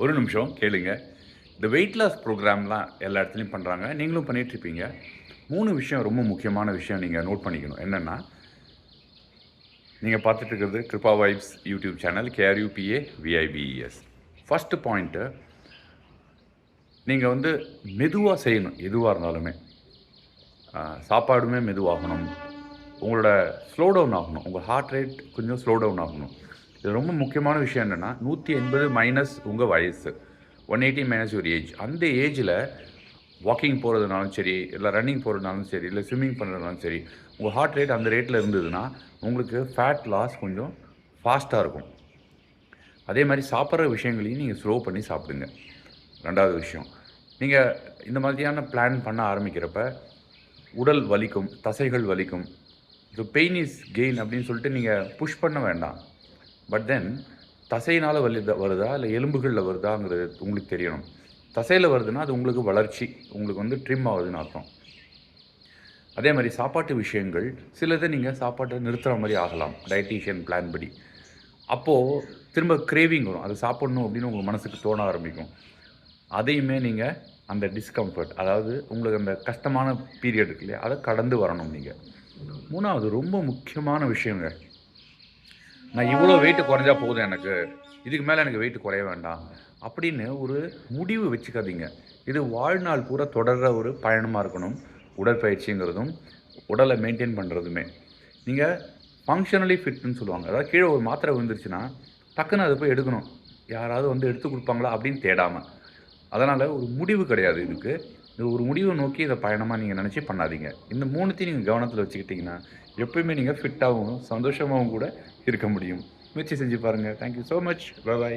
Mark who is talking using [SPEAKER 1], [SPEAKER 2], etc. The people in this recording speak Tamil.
[SPEAKER 1] ஒரு நிமிஷம் கேளுங்க. இந்த வெயிட் லாஸ் ப்ரோகிராம்லாம் எல்லா இடத்துலயும் பண்றாங்க. நீங்களும் பண்ணிட்டுருப்பீங்க. 3 விஷயம் ரொம்ப முக்கியமான விஷயம் நீங்க நோட் பண்ணிக்கணும். என்னன்னா, நீங்க பார்த்துட்டு இருக்கிறது Krupa vibes YouTube channel KRUPAVIBES. First point, நீங்க வந்து மெதுவா செய்யணும். எதுவா இருந்தாலுமே. சாப்பாடுமே மெதுவாகணும். உங்களோட ஸ்லோ டவுன் ஆகணும். உங்க ஹார்ட் ரேட் கொஞ்சம் ஸ்லோ டவுன் ஆகணும். இது ரொம்ப முக்கியமான விஷயம் என்னன்னா, 180 மைனஸ் உங்க வயசு. 180 மைனஸ் யுவர் ஏஜ். அந்த ஏஜ்ல வாக்கிங் போறதுனாலும் சரி, இல்ல ரன்னிங் போறதுனாலும் சரி, இல்ல ஸ்விம்மிங் பண்றதுனாலும் சரி, உங்க ஹார்ட் ரேட் அந்த ரேட்ல இருந்ததுன்னா, உங்களுக்கு ஃபேட் லாஸ் கொஞ்சம் ஃபாஸ்ட்டா இருக்கும். அதே மாரி சாப்பிடுற விஷயங்களையும் நீங்க ஸ்லோ பண்ணி சாப்பிடுங்க. 2வது விஷயம். நீங்க இந்த மாதிரியான பிளான் பண்ண ஆரம்பிக்கிறப்ப, உடல் வலிக்கும், தசைகள் வலிக்கும். பெயின் இஸ் கெயின் அப்படின்னு சொல்லிட்டு நீங்க புஷ் பண்ண வேண்டாம். பட் தென் தசையினால வருதா, இல்ல எலும்புகள்ல வருதாங்கிறது உங்களுக்கு தெரியணும். தசையில வருதுன்னா, அது உங்களுக்கு வளர்ச்சி. உங்களுக்கு வந்து ட்ரிம் ஆகுதுன்னு அர்த்தம். அதே மாரி சாப்பாட்டு விஷயங்கள், சிலது நீங்க சாப்பாட்ட நிறுத்துற மாரி ஆகலாம். டயட்டீஷியன் பிளான் படி. அப்போ திரும்ப கிரேவிங் வரும். அது சாப்பிடணும் அப்படின்னு உங்க மனசுக்கு தோண ஆரம்பிக்கும். அதையுமே நீங்க அந்த டிஸ்கம்ஃபர்ட், அதாவது உங்களுக்கு அந்த கஷ்டமான பீரியட் இருக்கு இல்லையா? அத கடந்து வரணும் நீங்க. 3வது ரொம்ப முக்கியமான விஷயங்க. நான் இவ்வளோ வெயிட் குறைஞ்சா போதும் எனக்கு. இதுக்கு மேல எனக்கு வெயிட் குறைய வேண்டாம். அப்படின்னு ஒரு முடிவு வச்சுக்காதீங்க. இது வாழ்நாள் பூரா தொடர்ற ஒரு பயணமா இருக்கணும். உடற்பயிற்சிங்கிறதும், உடல மெயின்டெயின் பண்றதுமே. நீங்க ஃபங்ஷனலி ஃபிட்ன்னு சொல்லுவாங்க. அதாவது கீழ ஒரு மாத்திரை விழுந்துருச்சுன்னா, டக்குனு அத போய் எடுக்கணும். யாராவது வந்து எடுத்து குடுப்பாங்களா அப்படின்னு தேடாம. அதனால ஒரு முடிவு கிடையாது இதுக்கு. இது ஒரு முடிவ நோக்கி இத பயணமா நீங்க நெனச்சு பண்ணாதீங்க. இந்த 3த்தையும் நீங்க கவனத்துல வச்சுக்கிட்டீங்கன்னா, எப்பயுமே நீங்க ஃபிட்டாவும், சந்தோஷமாவும் கூட இருக்க முடியும். முயற்சி செஞ்சு பாருங்க. Thank you so much. Bye by.